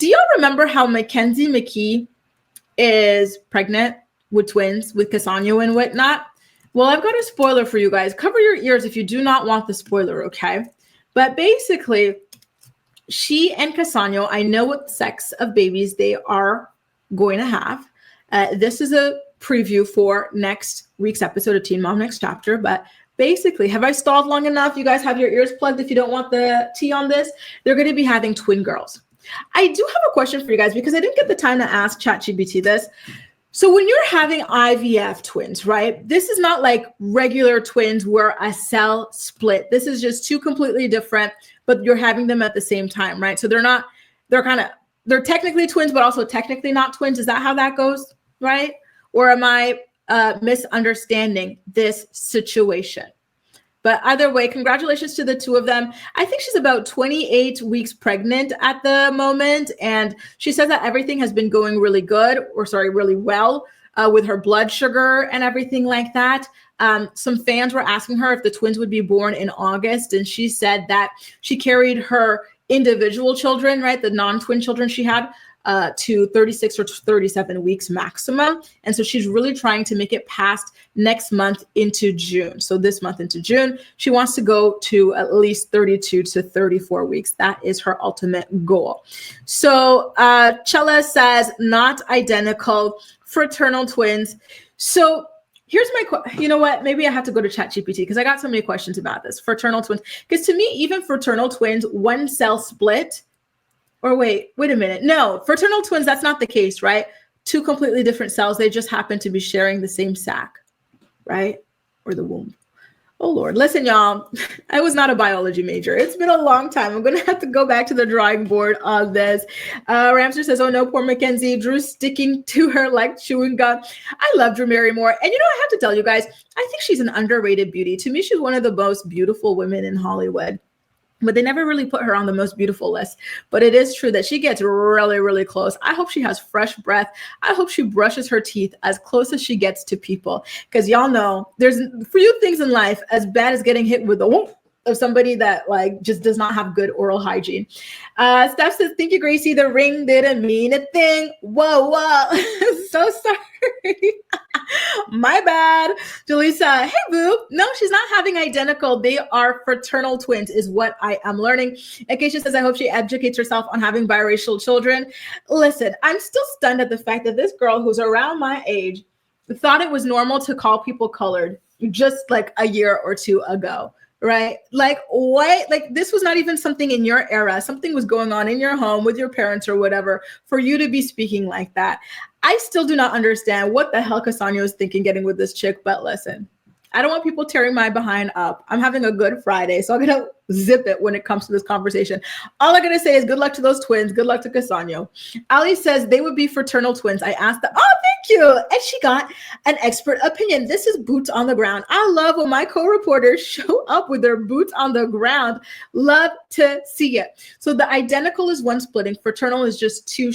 y'all remember how McKee is pregnant with twins, with Cassano and whatnot? Well, I've got a spoiler for you guys. Cover your ears if you do not want the spoiler, okay? But basically, she and Cassano, I know what sex of babies they are going to have. This is a preview for next week's episode of Teen Mom Next Chapter. But basically, have I stalled long enough? You guys have your ears plugged if you don't want the tea on this. They're going to be having twin girls. I do have a question for you guys because I didn't get the time to ask ChatGPT this. So when you're having IVF twins, right? This is not like regular twins where a cell split. This is just two completely different, but you're having them at the same time, right? So they're technically twins, but also technically not twins. Is that how that goes, right? Or am I misunderstanding this situation? But either way, congratulations to the two of them. I think she's about 28 weeks pregnant at the moment. And she says that everything has been going really well with her blood sugar and everything like that. Some fans were asking her if the twins would be born in August. And she said that she carried her individual children, right? The non-twin children she had to 36 or 37 weeks maximum. And so she's really trying to make it past next month into June. So this month into June, she wants to go to at least 32 to 34 weeks. That is her ultimate goal. So Chella says, not identical, fraternal twins. So here's my, you know what? Maybe I have to go to ChatGPT because I got so many questions about this. Fraternal twins. Because to me, even fraternal twins, one cell split. Or wait a minute. No, fraternal twins, that's not the case, right? Two completely different cells. They just happen to be sharing the same sac, right? Or the womb. Oh, Lord. Listen, y'all, I was not a biology major. It's been a long time. I'm going to have to go back to the drawing board on this. Ramser says, oh, no, poor Mackenzie. Drew's sticking to her like chewing gum. I love Drew Barrymore. And, I have to tell you guys, I think she's an underrated beauty. To me, she's one of the most beautiful women in Hollywood. But they never really put her on the most beautiful list. But it is true that she gets really, really close. I hope she has fresh breath. I hope she brushes her teeth as close as she gets to people. Because y'all know there's few things in life as bad as getting hit with the whoop of somebody that just does not have good oral hygiene. Steph says, thank you, Gracie. The ring didn't mean a thing. Whoa. So sorry. My bad. Jaleesa, hey, boo. No, she's not having identical. They are fraternal twins is what I am learning. Acacia says, I hope she educates herself on having biracial children. Listen, I'm still stunned at the fact that this girl who's around my age thought it was normal to call people colored just like a year or two ago. Right? Like what? Like this was not even something in your era. Something was going on in your home with your parents or whatever for you to be speaking like that. I still do not understand what the hell Cassano is thinking getting with this chick. But listen, I don't want people tearing my behind up. I'm having a good Friday, so I'm going to zip it when it comes to this conversation. All I'm going to say is good luck to those twins. Good luck to Cassano. Ali says they would be fraternal twins. I asked them. Oh, thank you. And she got an expert opinion. This is boots on the ground. I love when my co-reporters show up with their boots on the ground. Love to see it. So the identical is one splitting. Fraternal is just two,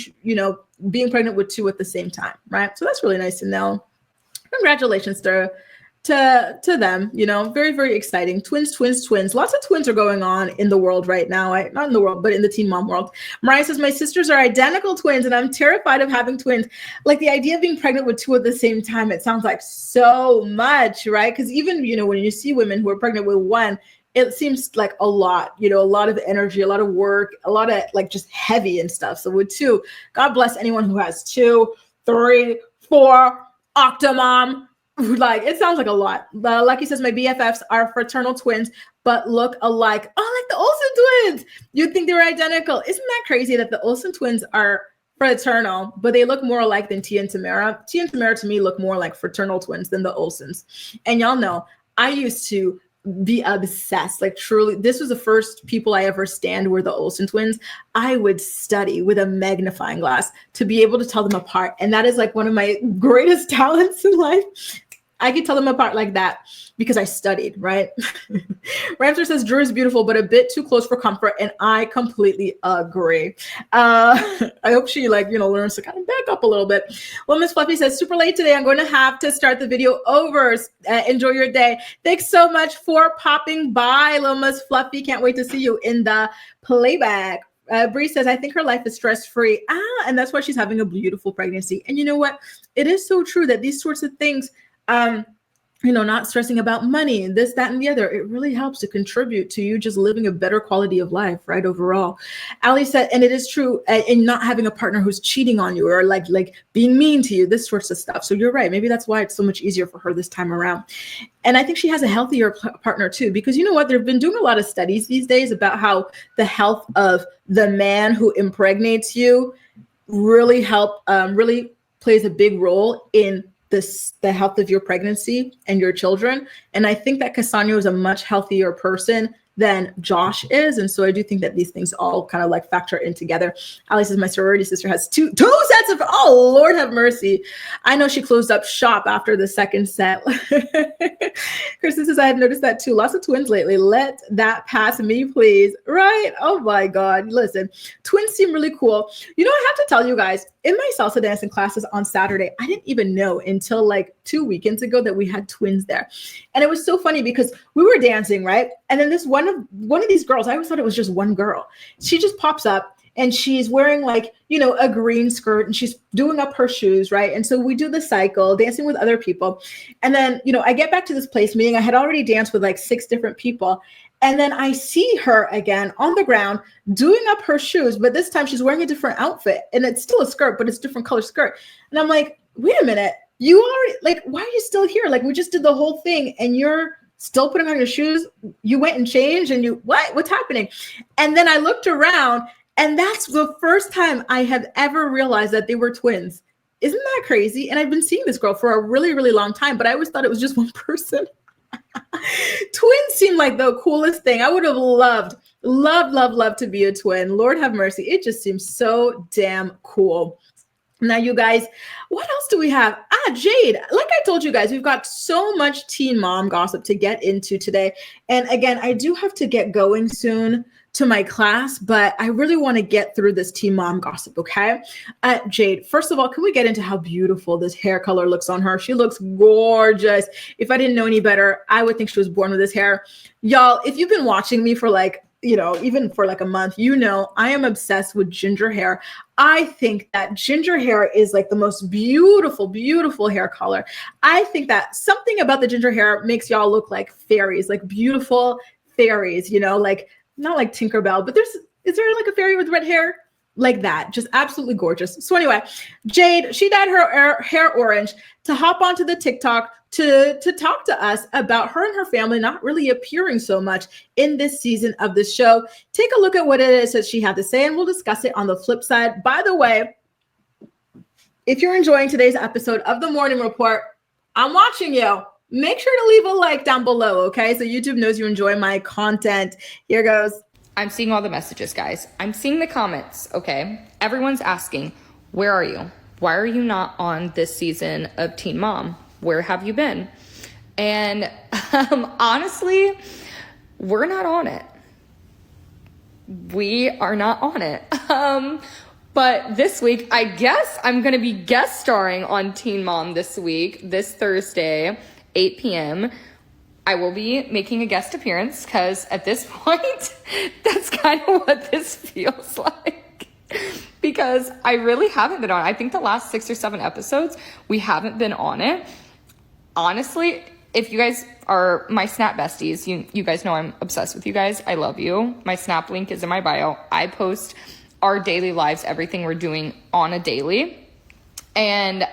being pregnant with two at the same time, right? So that's really nice to know. Congratulations to them, very, very exciting. Twins. Lots of twins are going on in the world right now. Not in the world, but in the teen mom world. Mariah says, my sisters are identical twins and I'm terrified of having twins. Like the idea of being pregnant with two at the same time, it sounds like so much, right? Because even, when you see women who are pregnant with one, it seems like a lot, a lot of energy, a lot of work, a lot of just heavy and stuff. So with two, God bless anyone who has 2, 3, 4, Octomom. It sounds like a lot. Lucky says, my BFFs are fraternal twins, but look alike. Oh, like the Olsen twins. You'd think they were identical. Isn't that crazy that the Olsen twins are fraternal, but they look more alike than Tia and Tamara? Tia and Tamara to me look more like fraternal twins than the Olsens. And y'all know, I used to be obsessed. Truly, this was the first people I ever stand were the Olsen twins. I would study with a magnifying glass to be able to tell them apart. And that is one of my greatest talents in life. I could tell them apart like that because I studied, right? Ramser says, Drew is beautiful, but a bit too close for comfort. And I completely agree. I hope she learns to kind of back up a little bit. Well, Miss Fluffy says, super late today. I'm going to have to start the video over. Enjoy your day. Thanks so much for popping by, Little Miss Fluffy. Can't wait to see you in the playback. Bree says, I think her life is stress-free. And that's why she's having a beautiful pregnancy. And you know what? It is so true that these sorts of things, not stressing about money, this, that, and the other, it really helps to contribute to you just living a better quality of life, right? Overall. Ali said, and it is true, in not having a partner who's cheating on you or like being mean to you, this sorts of stuff. So you're right. Maybe that's why it's so much easier for her this time around. And I think she has a healthier partner too, because you know what? They've been doing a lot of studies these days about how the health of the man who impregnates you really really plays a big role in the health of your pregnancy and your children. And I think that Cassandra is a much healthier person than Josh is. And so I do think that these things all kind of like factor in together. Ali says, my sorority sister has two sets of, oh, Lord have mercy. I know she closed up shop after the second set. Kristen says, I have noticed that too. Lots of twins lately. Let that pass me, please. Right? Oh my God. Listen, twins seem really cool. You know, I have to tell you guys, in my salsa dancing classes on Saturday, I didn't even know until like 2 weekends ago that we had twins there. And it was so funny because we were dancing, right? And then this one of these girls, I always thought it was just one girl. She just pops up and she's wearing like, a green skirt and she's doing up her shoes, right? And so we do the cycle, dancing with other people. And then, I get back to this place meeting. I had already danced with like 6 different people. And then I see her again on the ground doing up her shoes, but this time she's wearing a different outfit and it's still a skirt, but it's a different color skirt. And I'm like, wait a minute, you already, like, why are you still here? Like, we just did the whole thing and you're still putting on your shoes. You went and changed and what's happening? And then I looked around and that's the first time I have ever realized that they were twins. Isn't that crazy? And I've been seeing this girl for a really, really long time, but I always thought it was just one person. Twins seem like the coolest thing. I would have loved to be a twin. Lord have mercy. It just seems so damn cool. Now, you guys, what else do we have? Jade, like I told you guys, we've got so much teen mom gossip to get into today. And again, I do have to get going soon to my class, but I really want to get through this teen mom gossip, okay? Jade, first of all, can we get into how beautiful this hair color looks on her? She looks gorgeous. If I didn't know any better, I would think she was born with this hair. Y'all, if you've been watching me for like, even for like a month, I am obsessed with ginger hair. I think that ginger hair is like the most beautiful, beautiful hair color. I think that something about the ginger hair makes y'all look like fairies, like beautiful fairies, like not like Tinkerbell, but is there like a fairy with red hair? Like that, just absolutely gorgeous. So anyway, Jade, she dyed her hair orange to hop onto the TikTok to talk to us about her and her family not really appearing so much in this season of the show. Take a look at what it is that she had to say, and we'll discuss it on the flip side. By the way, if you're enjoying today's episode of The Morning Report, I'm watching you. Make sure to leave a like down below, okay? So YouTube knows you enjoy my content. Here goes. I'm seeing all the messages, guys. I'm seeing the comments, okay? Everyone's asking, where are you? Why are you not on this season of Teen Mom? Where have you been? And honestly, we're not on it. We are not on it. But this week, I guess I'm going to be guest starring on Teen Mom this week, this Thursday, 8 p.m. I will be making a guest appearance because at this point, that's kind of what this feels like. Because I really haven't been on it. I think the last 6 or 7 episodes, we haven't been on it. Honestly, if you guys are my Snap besties, you guys know I'm obsessed with you guys. I love you. My Snap link is in my bio. I post our daily lives, everything we're doing on a daily. And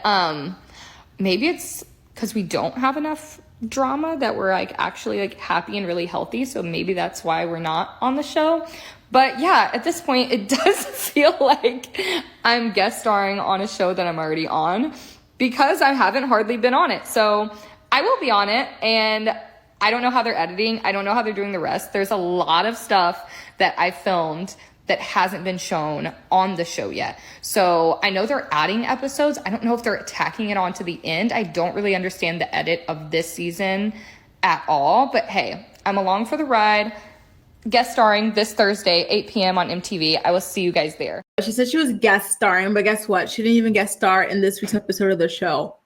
maybe it's because we don't have enough drama that we're like actually like happy and really healthy. So maybe that's why we're not on the show. But yeah, at this point, it does feel like I'm guest starring on a show that I'm already on because I haven't hardly been on it. So I will be on it, and I don't know how they're editing. I don't know how they're doing the rest. There's a lot of stuff that I filmed that hasn't been shown on the show yet. So I know they're adding episodes. I don't know if they're tacking it on to the end. I don't really understand the edit of this season at all. But hey, I'm along for the ride. Guest starring this Thursday, 8 p.m. on MTV. I will see you guys there. She said she was guest starring, but guess what? She didn't even guest star in this week's episode of the show.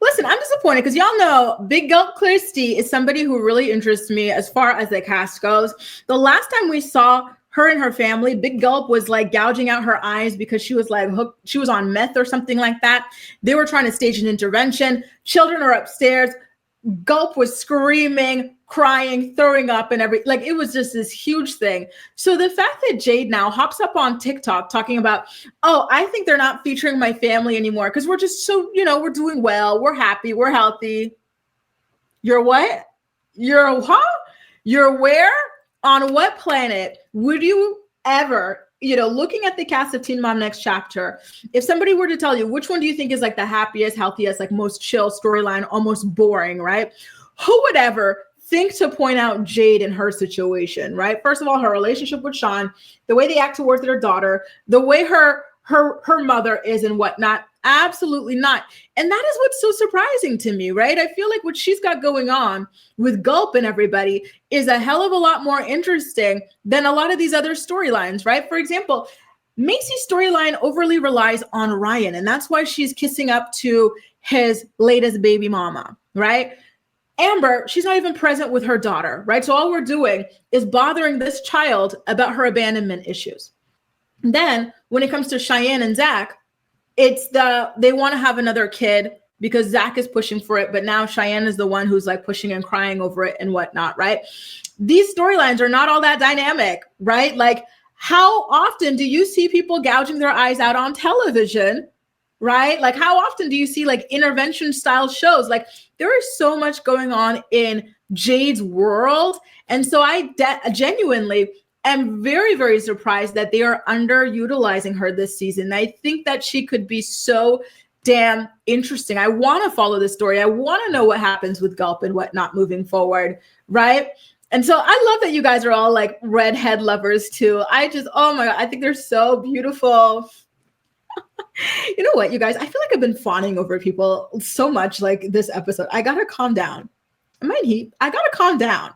Listen, I'm disappointed because y'all know Big Gulp Kirsty is somebody who really interests me as far as the cast goes. The last time we saw her and her family. Big Gulp was like gouging out her eyes because she was like hooked. She was on meth or something like that. They were trying to stage an intervention. Children are upstairs. Gulp was screaming, crying, throwing up, and like it was just this huge thing. So the fact that Jade now hops up on TikTok talking about, oh, I think they're not featuring my family anymore because we're just so, we're doing well, we're happy, we're healthy. You're what? You're where? On what planet would you ever, looking at the cast of Teen Mom Next Chapter, if somebody were to tell you, which one do you think is like the happiest, healthiest, like most chill storyline, almost boring, right? Who would ever think to point out Jade in her situation, right? First of all, her relationship with Sean, the way they act towards their daughter, the way her mother is and whatnot. Absolutely not. And that is what's so surprising to me, right? I feel like what she's got going on with Gulp and everybody is a hell of a lot more interesting than a lot of these other storylines, right? For example, Macy's storyline overly relies on Ryan, and that's why she's kissing up to his latest baby mama, right? Amber, she's not even present with her daughter, right? So all we're doing is bothering this child about her abandonment issues. And then when it comes to Cheyenne and Zach, they want to have another kid because Zach is pushing for it, but now Cheyenne is the one who's like pushing and crying over it and whatnot, right? These storylines are not all that dynamic, right? Like, how often do you see people gouging their eyes out on television, right? Like, how often do you see like intervention style shows? Like, there is so much going on in Jade's world. And so I genuinely am very, very surprised that they are underutilizing her this season. I think that she could be so damn interesting. I want to follow the story. I want to know what happens with Gulp and whatnot moving forward, right? And so I love that you guys are all like redhead lovers too. Oh my God, I think they're so beautiful. You know what, you guys? I feel like I've been fawning over people so much like this episode. I gotta calm down. Am I in heat? I gotta calm down.